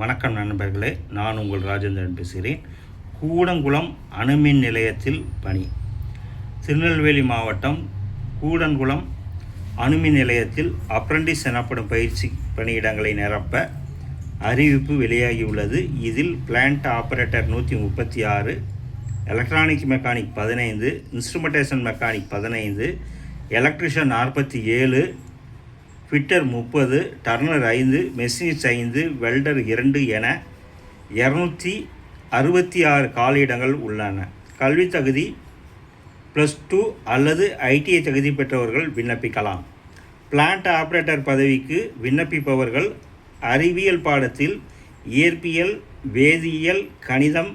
வணக்கம் நண்பர்களே, நான் உங்கள் ராஜேந்திரன் பேசுகிறேன். கூடங்குளம் அணுமின் நிலையத்தில் பணி. திருநெல்வேலி மாவட்டம் கூடங்குளம் அணுமின் நிலையத்தில் அப்ரண்டிஸ் எனப்படும் பயிற்சி பணியிடங்களை நிரப்ப அறிவிப்பு வெளியாகியுள்ளது. இதில் plant operator 136, electronic mechanic 15, instrumentation mechanic 15, electrician 47, fitter 30, turner 5, machinist 5, welder 2 என 266 காலியிடங்கள் உள்ளன. கல்வி தகுதி +2 அல்லது ITI தகுதி பெற்றவர்கள் விண்ணப்பிக்கலாம். பிளான்ட் ஆப்ரேட்டர் பதவிக்கு விண்ணப்பிப்பவர்கள் அறிவியல் பாடத்தில் இயற்பியல், வேதியியல், கணிதம்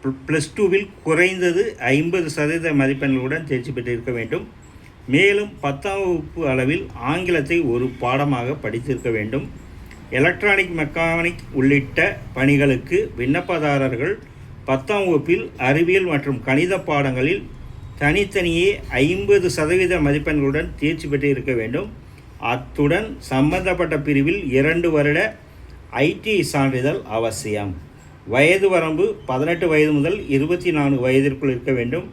+2வில் குறைந்தது 50% மதிப்பெண்களுடன் தேர்ச்சி பெற்றிருக்க வேண்டும். மேலும் 10ஆம் வகுப்பு அளவில் ஆங்கிலத்தை ஒரு பாடமாக படித்திருக்க வேண்டும். எலக்ட்ரானிக் மெக்கானிக் உள்ளிட்ட பணிகளுக்கு விண்ணப்பதாரர்கள் 10ஆம் வகுப்பில் அறிவியல் மற்றும் கணித பாடங்களில் தனித்தனியே 50% மதிப்பெண்களுடன் தேர்ச்சி பெற்று இருக்க வேண்டும். அத்துடன் சம்பந்தப்பட்ட பிரிவில் 2 வருட ITI சான்றிதழ் அவசியம். வயது வரம்பு 18 வயது முதல் 24 வயதிற்குள் இருக்க வேண்டும்.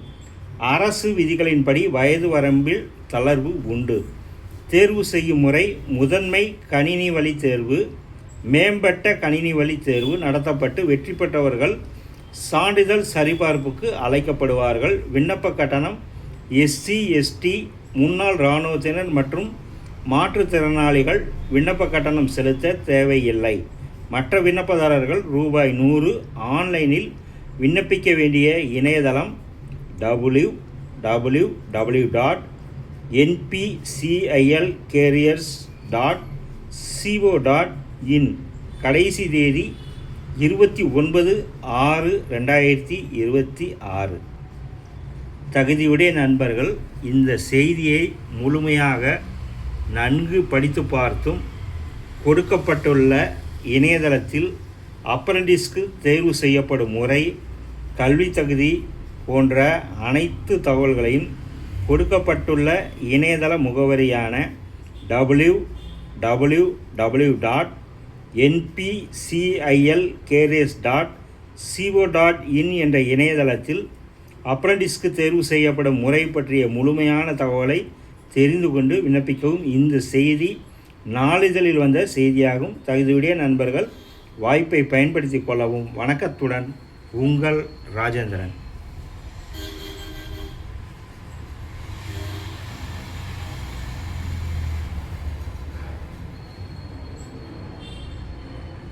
அரசு விதிகளின்படி வயது வரம்பில் தளர்வு உண்டு. தேர்வு செய்யும் முறை முதன்மை கணினி வழி தேர்வு, மேம்பட்ட கணினி வழி தேர்வு நடத்தப்பட்டு வெற்றி பெற்றவர்கள் சான்றிதழ் சரிபார்ப்புக்கு அழைக்கப்படுவார்கள். விண்ணப்ப கட்டணம் SC, ST, முன்னாள் இராணுவத்தினர் மற்றும் மாற்றுத்திறனாளிகள் விண்ணப்ப கட்டணம் செலுத்த தேவையில்லை. மற்ற விண்ணப்பதாரர்கள் ₹100. ஆன்லைனில் விண்ணப்பிக்க வேண்டிய இணையதளம் www.npcilcareers.co.in. கடைசி தேதி 29/6/2026. தகுதியுடைய நண்பர்கள் இந்த செய்தியை முழுமையாக நன்கு படித்து பார்த்தும் கொடுக்கப்பட்டுள்ள இணையதளத்தில் அப்ரண்டிஸ்க்கு தேர்வு செய்யப்படும் முறை, கல்வி தகுதி போன்ற அனைத்து தகவல்களையும் கொடுக்கப்பட்டுள்ள இணையதள முகவரியான www.npcilcareers.co.in என்ற இணையதளத்தில் அப்ரண்டிஸ்க்கு தேர்வு செய்யப்படும் முறை பற்றிய முழுமையான தகவலை தெரிந்து கொண்டு விண்ணப்பிக்கவும். இந்த செய்தி நாளிதழில் வந்த செய்தியாகும். தகுதியுடைய நண்பர்கள் வாய்ப்பை பயன்படுத்தி கொள்ளவும். வணக்கத்துடன் உங்கள் ராஜேந்திரன்.